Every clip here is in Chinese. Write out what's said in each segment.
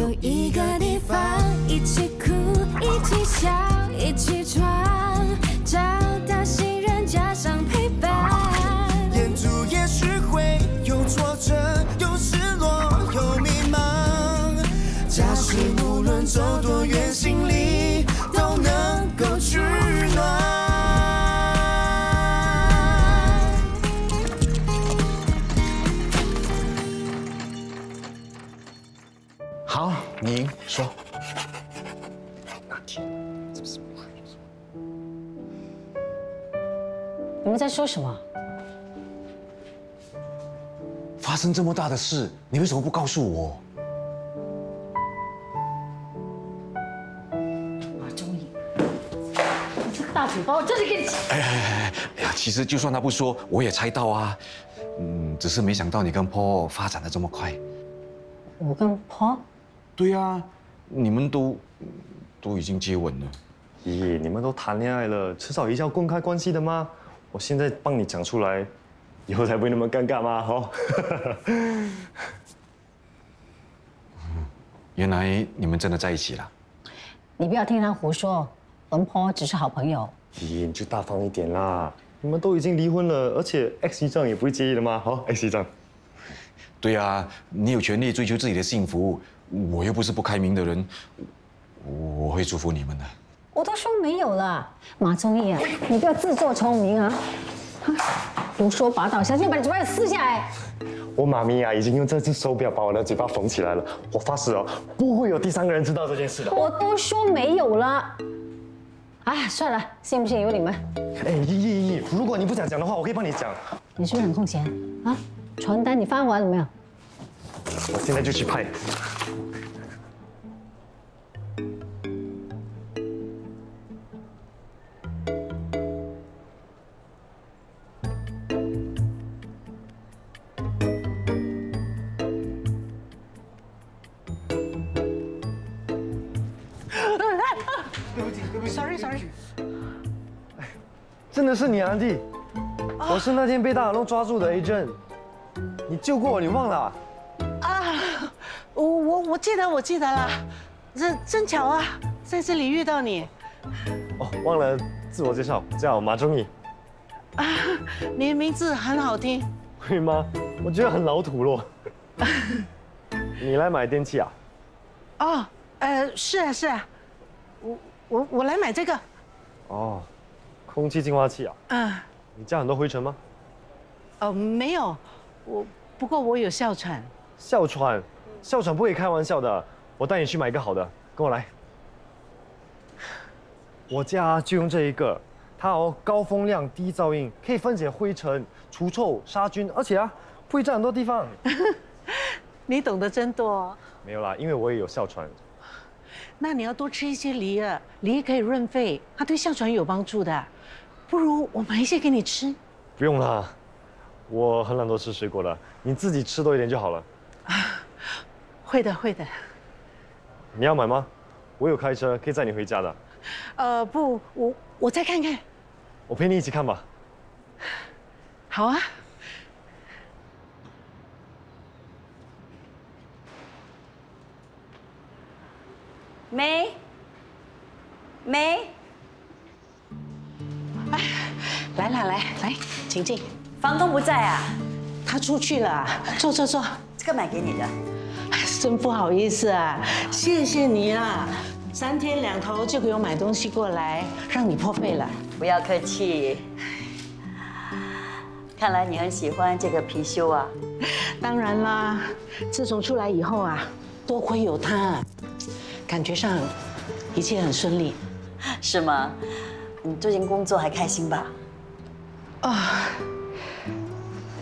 有一个地方，一起哭，一起笑，一起闯，找到信任加上陪伴。沿途也许会有挫折，有失落，有迷茫。假使无论走多远，心里都能够取暖。好，你赢，说。你们在说什么？发生这么大的事，你为什么不告诉我？马中义，你这个大嘴巴，我这里给你。哎呀，其实就算他不说，我也猜到啊。只是没想到你跟 Paul 发展的这么快。我跟 Paul？ 对啊，你们都已经接吻了。咦，你们都谈恋爱了，迟早一定要公开关系的吗？我现在帮你讲出来，以后才不会那么尴尬嘛，哦。原来你们真的在一起了。你不要听他胡说，我跟 Paul 只是好朋友。咦，你就大方一点啦。你们都已经离婚了，而且 X 姨丈也不会介意的嘛，好 ，X 姨丈。对啊，你有权利追求自己的幸福，我又不是不开明的人，我会祝福你们的。我都说没有了，马中义啊，你不要自作聪明啊！胡说八道，小心把你嘴巴撕下来。我妈咪啊，已经用这只手表把我的嘴巴缝起来了。我发誓哦，不会有第三个人知道这件事的。我都说没有了。哎，算了，信不信由你们。哎，依，如果你不想讲的话，我可以帮你讲。你是不是很空闲啊？传单你发完了没有？我现在就去拍。Sorry。真的是你啊，安迪！我是那天被大耳窿抓住的 agent， 你救过我，你忘了啊？啊，我记得啦，真巧啊，在这里遇到你。哦，忘了自我介绍，叫马中义。啊，你的名字很好听。会吗？我觉得很老土咯。你来买电器啊？哦，是啊，我来买这个。哦，空气净化器啊？嗯。你家很多灰尘吗？没有，不过我有哮喘。哮喘不可以开玩笑的。我带你去买一个好的，跟我来。我家就用这一个，它高风量、低噪音，可以分解灰尘、除臭、杀菌，而且不会占很多地方。你懂得真多。没有啦，因为我也有哮喘。那你要多吃一些梨啊，梨可以润肺，它对哮喘有帮助的。不如我买一些给你吃。不用啦，我很懒惰吃水果的，你自己吃多一点就好了。会的。你要买吗？我有开车，可以载你回家的。不，我再看看。我陪你一起看吧。好啊。梅，来，请进。房东不在啊？他出去了。坐。这个买给你的。真不好意思啊，谢谢你啊，3天2头就给我买东西过来，让你破费了。不要客气。看来你很喜欢这个貔貅啊。当然啦，自从出来以后啊，多亏有他，感觉上一切很顺利。是吗？你最近工作还开心吧？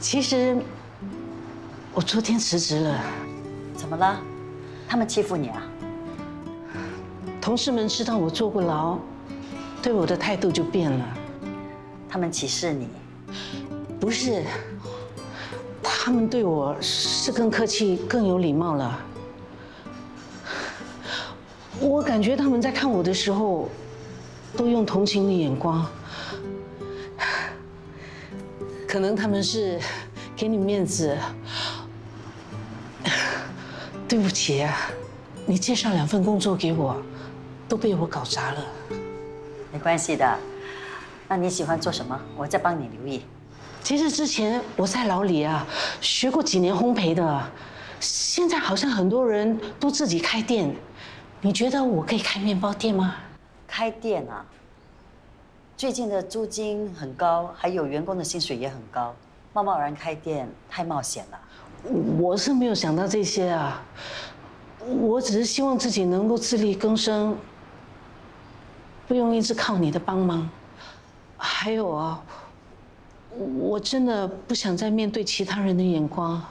其实我昨天辞职了。怎么了？他们欺负你啊？同事们知道我坐过牢，对我的态度就变了。他们歧视你？不是，他们对我是更客气、更有礼貌了。我感觉他们在看我的时候，都用同情的眼光。可能他们是给你面子。对不起啊。你介绍2份工作给我，都被我搞砸了。没关系的。那你喜欢做什么？我再帮你留意。其实之前我在老李啊学过几年烘焙的，现在好像很多人都自己开店。你觉得我可以开面包店吗？开店啊？最近的租金很高，还有员工的薪水也很高，贸贸然开店太冒险了。我是没有想到这些啊，我只是希望自己能够自力更生，不用一直靠你的帮忙。还有啊，我真的不想再面对其他人的眼光，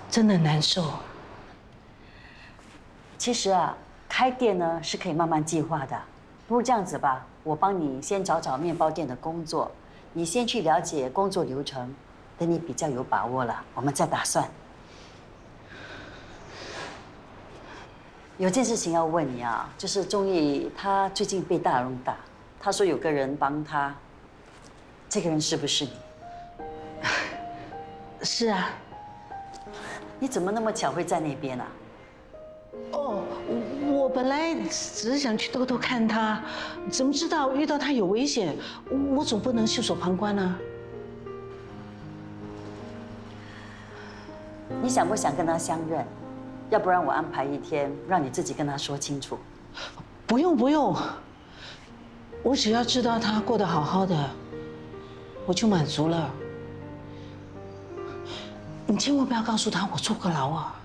真的难受。其实啊，开店呢是可以慢慢计划的。不如这样子吧，我帮你先找面包店的工作，你先去了解工作流程，等你比较有把握了，我们再打算。有件事情要问你啊，就是钟毅他最近被大龙打，他说有个人帮他，这个人是不是你？是啊。你怎么那么巧会在那边啊？哦，我本来只是想去偷偷看他，怎么知道遇到他有危险，我总不能袖手旁观啊。你想不想跟他相认？要不然我安排一天，让你自己跟他说清楚。不用不用，我只要知道他过得好好的，我就满足了。你千万不要告诉他我坐过牢啊！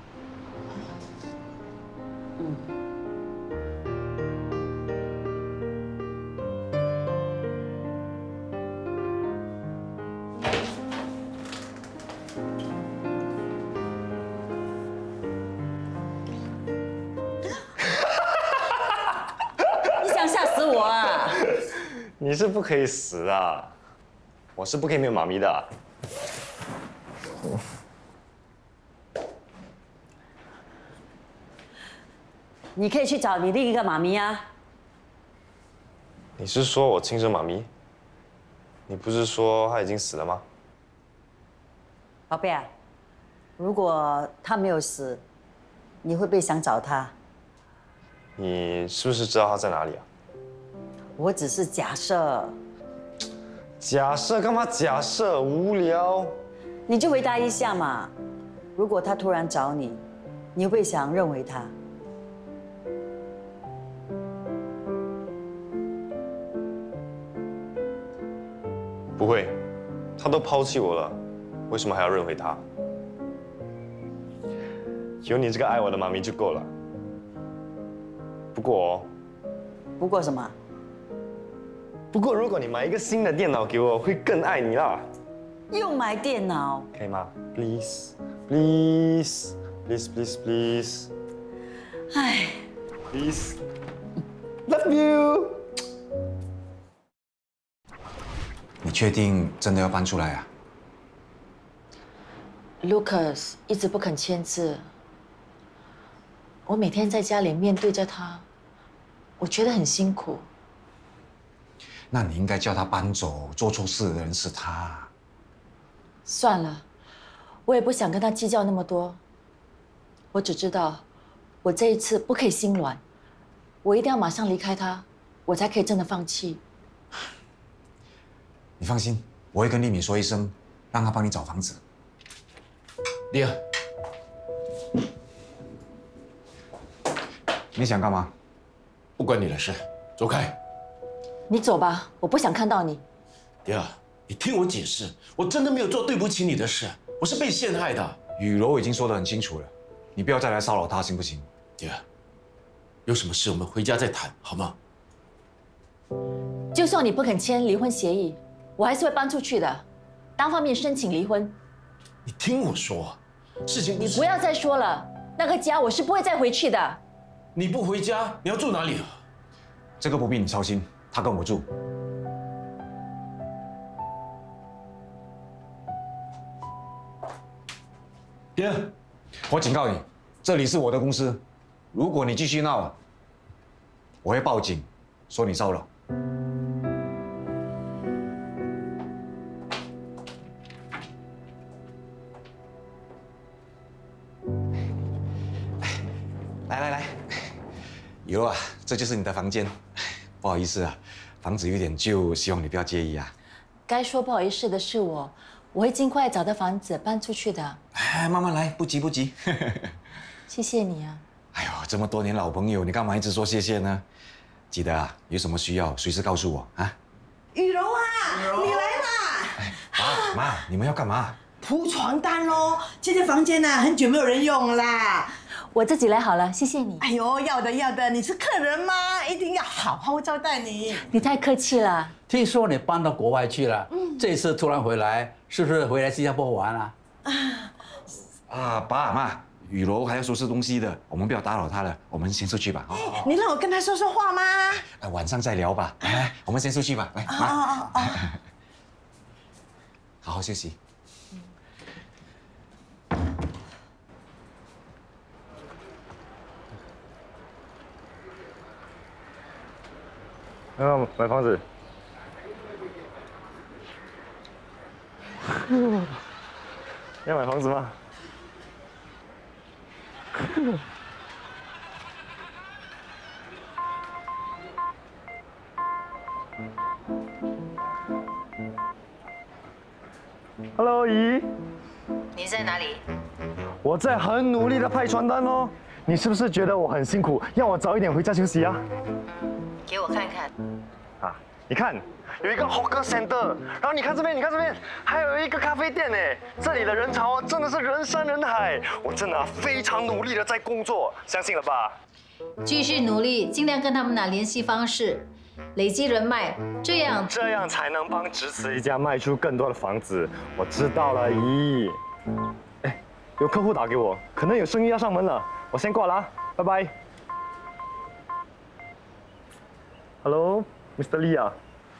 你想吓死我啊！你是不可以死啊，我是不可以没有妈咪的。你可以去找你另一个妈咪啊。你是说我亲生妈咪？你不是说她已经死了吗？宝贝啊，如果她没有死，你会不会想找她？你是不是知道她在哪里啊？我只是假设。假设干嘛假设？无聊。你就回答一下嘛。如果她突然找你，你会不会想认为她？不会，她都抛弃我了，为什么还要认回她？有你这个爱我的妈咪就够了。不过，不过什么？不过如果你买一个新的电脑给我，会更爱你啦。又买电脑？可以吗 ？Please, please, please, please, please. 唉 Please, love you. 你确定真的要搬出来啊 Lucas 一直不肯签字，我每天在家里面对着他，我觉得很辛苦。那你应该叫他搬走，做错事的人是他。算了，我也不想跟他计较那么多。我只知道，我这一次不可以心软，我一定要马上离开他，我才可以真的放弃。你放心，我会跟丽敏说一声，让她帮你找房子。丽儿，你想干嘛？不关你的事，走开。你走吧，我不想看到你。丽儿，你听我解释，我真的没有做对不起你的事，我是被陷害的。雨柔已经说得很清楚了，你不要再来骚扰她，行不行？丽儿，有什么事我们回家再谈，好吗？就算你不肯签离婚协议，我还是会搬出去的，单方面申请离婚。你听我说，事情你不要再说了，那个家我是不会再回去的。你不回家，你要住哪里啊？这个不必你操心，她跟我住。爹，我警告你，这里是我的公司，如果你继续闹，我会报警，说你骚扰。来，有啊，这就是你的房间。不好意思啊，房子有点旧，希望你不要介意啊。该说不好意思的是我会尽快找到房子搬出去的。哎，慢慢来，不急不急。谢谢你啊。哎呦，这么多年老朋友，你干嘛一直说谢谢呢？记得啊，有什么需要随时告诉我啊。雨柔啊，你来啦！哎，爸妈，你们要干嘛？铺床单喽，这间房间呢很久没有人用啦。我自己来好了，谢谢你。哎呦，要的，你是客人嘛，一定要好好招待你。你太客气了。听说你搬到国外去了，这次突然回来，是不是回来新加坡玩啊？啊，爸妈，雨柔还要收拾东西的，我们不要打扰她了，我们先出去吧。你让我跟他说说话吗？晚上再聊吧。来，我们先出去吧。来，妈，好好休息。买房子。要买房子吗？Hello， 姨。你在哪里？我在很努力的派传单哦。你是不是觉得我很辛苦，要我早一点回家休息啊？给我看看。啊，你看，有一个 hawker center，然后你看这边，还有一个咖啡店呢。这里的人潮真的是人山人海。我真的非常努力的在工作，相信了吧？继续努力，尽量跟他们拿联系方式，累积人脉，这样才能帮咫尺一家卖出更多的房子。我知道了，姨。哎，有客户打给我，可能有生意要上门了，我先挂了啊，拜拜。Hello，Mr. Lee 啊，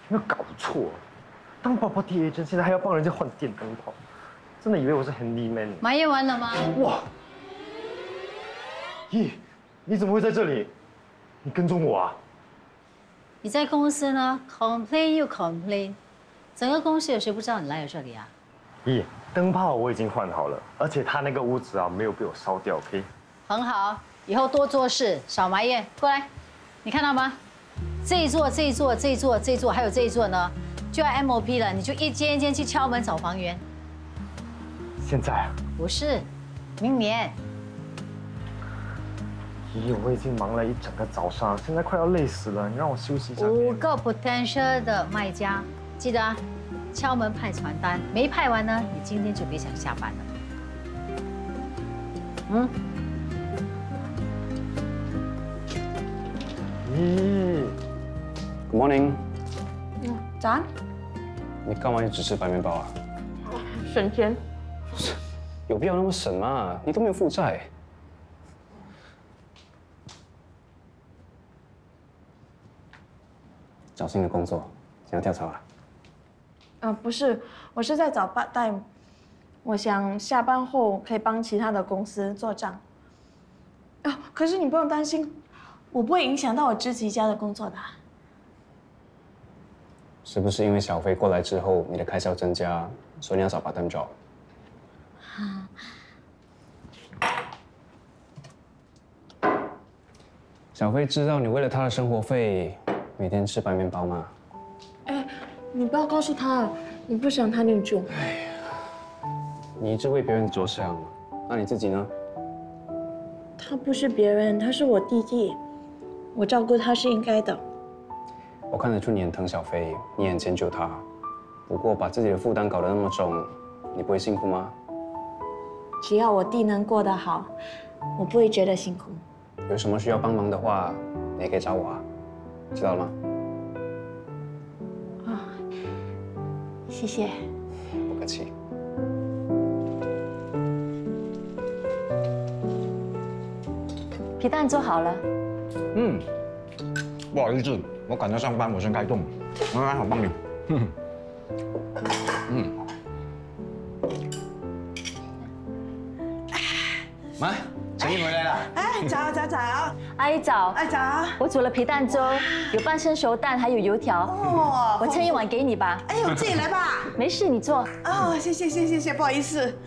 有没有搞错？当 property agent 现在还要帮人家换电灯泡，真的以为我是 handyman？ 埋怨完了吗？哇！咦，你怎么会在这里？你跟踪我啊？你在公司呢 ，complain 又 complain， 整个公司有谁不知道你来了这里啊？咦，灯泡我已经换好了，而且他那个屋子啊没有被我烧掉 ，OK？ 很好，以后多做事，少埋怨。过来，你看到吗？这一座，还有这一座呢，就要 MOP 了，你就一间一间去敲门找房源。现在啊？不是，明年。咦，我已经忙了一整个早上，现在快要累死了，你让我休息一下。5个 potential 的卖家，记得啊，敲门派传单，没派完呢，你今天就别想下班了。咦 ，Good morning。早安。你干嘛只吃白面包啊？省钱。有必要那么省吗？你都没有负债。找新的工作，想要跳槽啊？不是，我是在找 part time。我想下班后可以帮其他的公司做账。可是你不用担心，我不会影响到我知己家的工作的。是不是因为小飞过来之后，你的开销增加，所以你要找 part time job？小飞知道你为了他的生活费每天吃白面包吗？你不要告诉他，你不想他念旧。你一直为别人着想，那你自己呢？他不是别人，他是我弟弟，我照顾他是应该的。我看得出你很疼小飞，你很迁就他，不过把自己的负担搞得那么重，你不会辛苦吗？只要我弟能过得好，我不会觉得辛苦。有什么需要帮忙的话，你也可以找我啊，知道了吗？谢谢。不客气。皮蛋做好了。不好意思，我赶着上班，我先开动。来，我帮你。妈，陈毅回来了。早。阿姨早。早。我煮了皮蛋粥，有半生熟蛋，还有油条。我盛一碗给你吧。哎呦，自己来吧。没事，你做。谢谢，不好意思。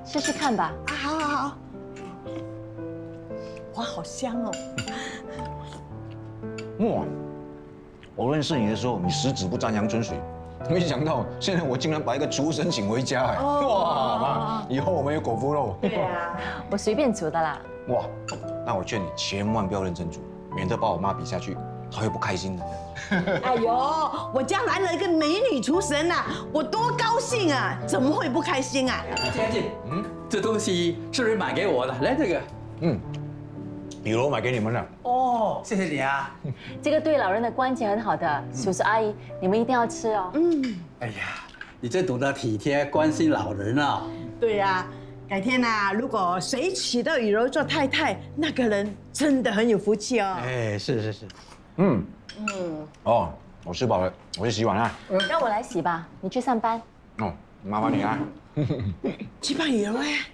试试看吧。好。哇，好香哦！哇，我认识你的时候，你十指不沾阳春水，没想到现在我竟然把一个厨神请回家哎！哇，妈，以后我们有果腹肉。对啊，我随便煮的啦。哇，那我劝你千万不要认真煮，免得把我妈比下去，她会不开心的。哎呦，我家来了一个美女厨神呐，我多高兴啊！怎么会不开心啊？嘉靖，这东西是不是买给我的？来这个，雨柔买给你们的。哦，谢谢你啊。这个对老人的关节很好的，叔叔阿姨你们一定要吃哦。哎呀，你真懂得体贴关心老人啊。对呀，改天呐，如果谁娶到雨柔做太太，那个人真的很有福气哦。哎，是。哦，我吃饱了，我去洗碗啦。让我来洗吧，你去上班。哦，麻烦你啊。去帮雨柔哎。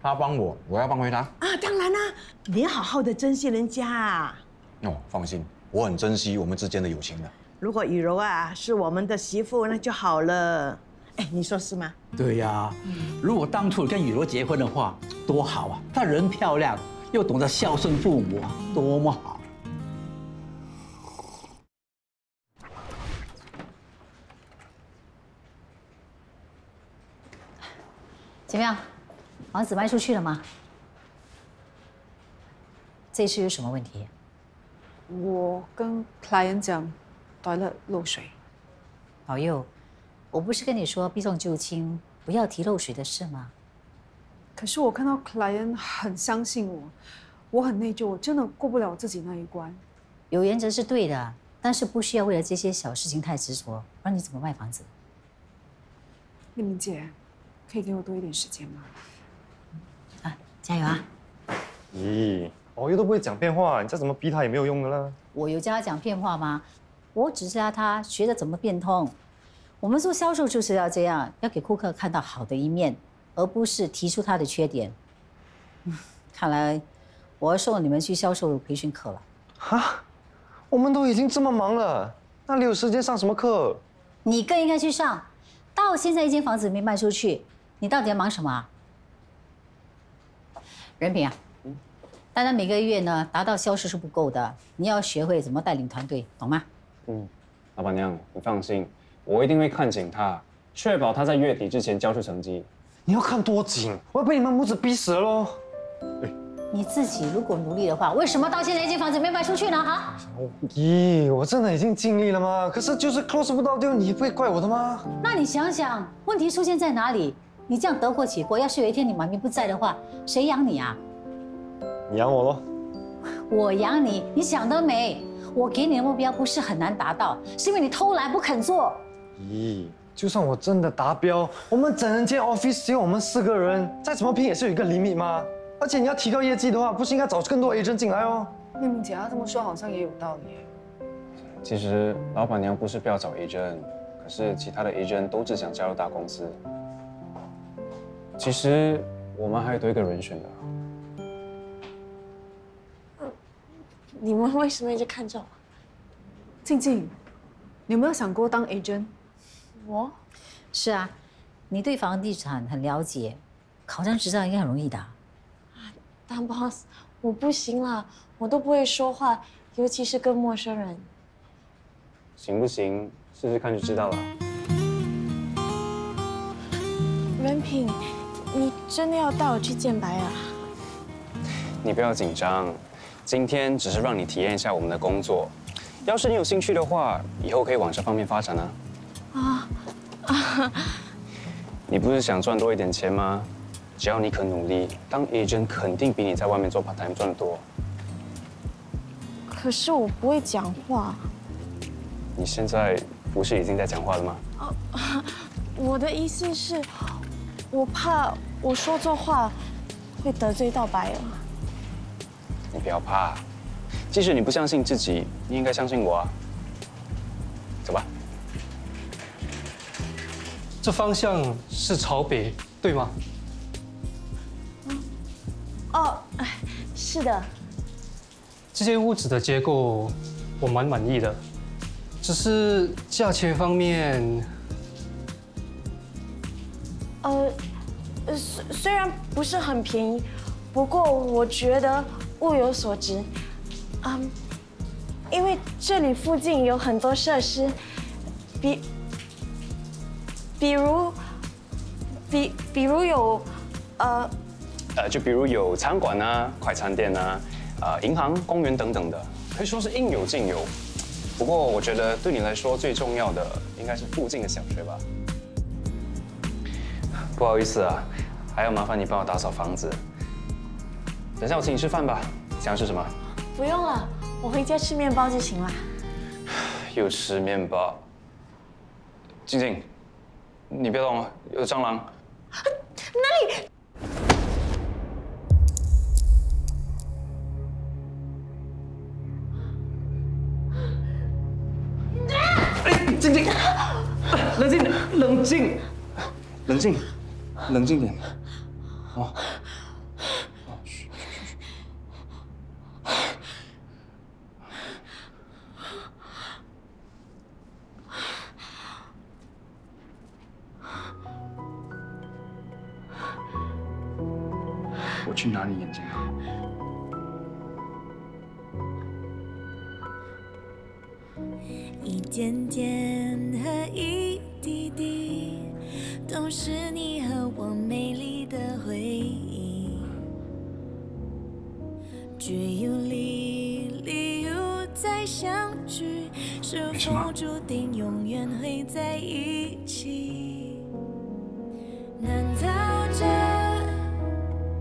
他帮我，我要帮回他。啊，当然啦，你要好好的珍惜人家啊。哦，放心，我很珍惜我们之间的友情的。如果雨柔啊是我们的媳妇，那就好了。哎，你说是吗？对呀，如果当初跟雨柔结婚的话，多好啊！她人漂亮，又懂得孝顺父母啊，多么好。怎么样？房子卖出去了吗？这次有什么问题？我跟 client 讲，toilet 漏水。老佑，我不是跟你说避重就轻，不要提漏水的事吗？可是我看到 client 很相信我，我很内疚，我真的过不了自己那一关。有原则是对的，但是不需要为了这些小事情太执着，不然你怎么卖房子？丽明姐，可以给我多一点时间吗？啊，加油啊！咦，我又都不会讲骗话，你再怎么逼他也没有用的啦。我有教他讲骗话吗？我只是让他学着怎么变通。我们做销售就是要这样，要给顾客看到好的一面，而不是提出他的缺点。看来我要送你们去销售培训课了。哈，我们都已经这么忙了，哪里有时间上什么课？你更应该去上。到现在一间房子没卖出去，你到底要忙什么啊？任平啊，单单每个月呢达到销售是不够的，你要学会怎么带领团队，懂吗？老板娘，你放心，我一定会看紧他，确保他在月底之前交出成绩。你要看多紧，我要被你们母子逼死了喽！你自己如果努力的话，为什么到现在一间房子没卖出去呢？啊？咦，我真的已经尽力了吗？可是就是 close 不到 deal， 你不会怪我的吗？那你想想，问题出现在哪里？你这样得过且过，要是有一天你妈咪不在的话，谁养你啊？你养我咯。我养你，你想得美！我给你的目标不是很难达到，是因为你偷懒不肯做。咦，就算我真的达标，我们整间 office 只有我们4个人，再怎么拼也是有一个 limit 吗？而且你要提高业绩的话，不是应该找更多 agent 进来哦？丽明姐，她这么说好像也有道理。其实老板娘不是不要找 agent， 可是其他的 agent 都只想加入大公司。其实我们还有多一个人选的。你们为什么一直看着我？静静，你有没有想过当 agent？ 我？是啊，你对房地产很了解，考张执照应该很容易的。但 boss， 我不行了，我都不会说话，尤其是跟陌生人。行不行？试试看就知道了。任品，你真的要带我去见白啊？你不要紧张，今天只是让你体验一下我们的工作。要是你有兴趣的话，以后可以往这方面发展啊。你不是想赚多一点钱吗？只要你肯努力，当 agent 肯定比你在外面做 part time 赚得多。可是我不会讲话。你现在不是已经在讲话了吗？我的意思是，我怕我说错话会得罪到白了。你不要怕，即使你不相信自己，你应该相信我啊。走吧。这方向是朝北，对吗？是的。这间屋子的结构我蛮满意的，只是价钱方面，虽然不是很便宜，不过我觉得物有所值，因为这里附近有很多设施，比如有就比如有餐馆啊、快餐店啊、银行、公园等等的，可以说是应有尽有。不过我觉得对你来说最重要的应该是附近的小学吧。不好意思啊，还要麻烦你帮我打扫房子。等下我请你吃饭吧，想要吃什么？不用了，我回家吃面包就行了。又吃面包。静静，你别动了，有蟑螂。哪里？静静，冷静，冷静，冷静，冷静点。哦。我去拿你眼睛啊！一点点和一滴滴，都是你和我美丽的回忆。只有离又再相聚，是否注定永远会在一起？难道这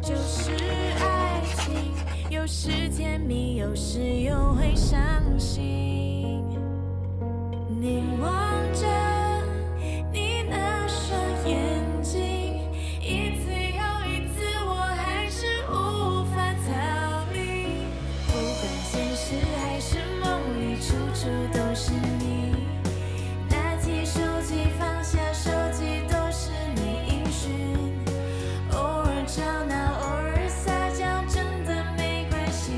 就是爱情？有时甜蜜，有时又会伤心。凝望着你那双眼睛，一次又一次，我还是无法逃离。不管现实还是梦里，处处都是你。拿起手机，放下手机，都是你音讯。偶尔吵闹，偶尔撒娇，真的没关系。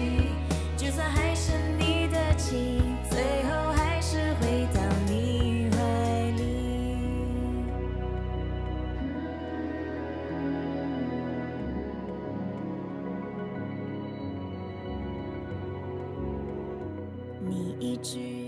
就算还生你的气，最后还是回到你怀里。你一句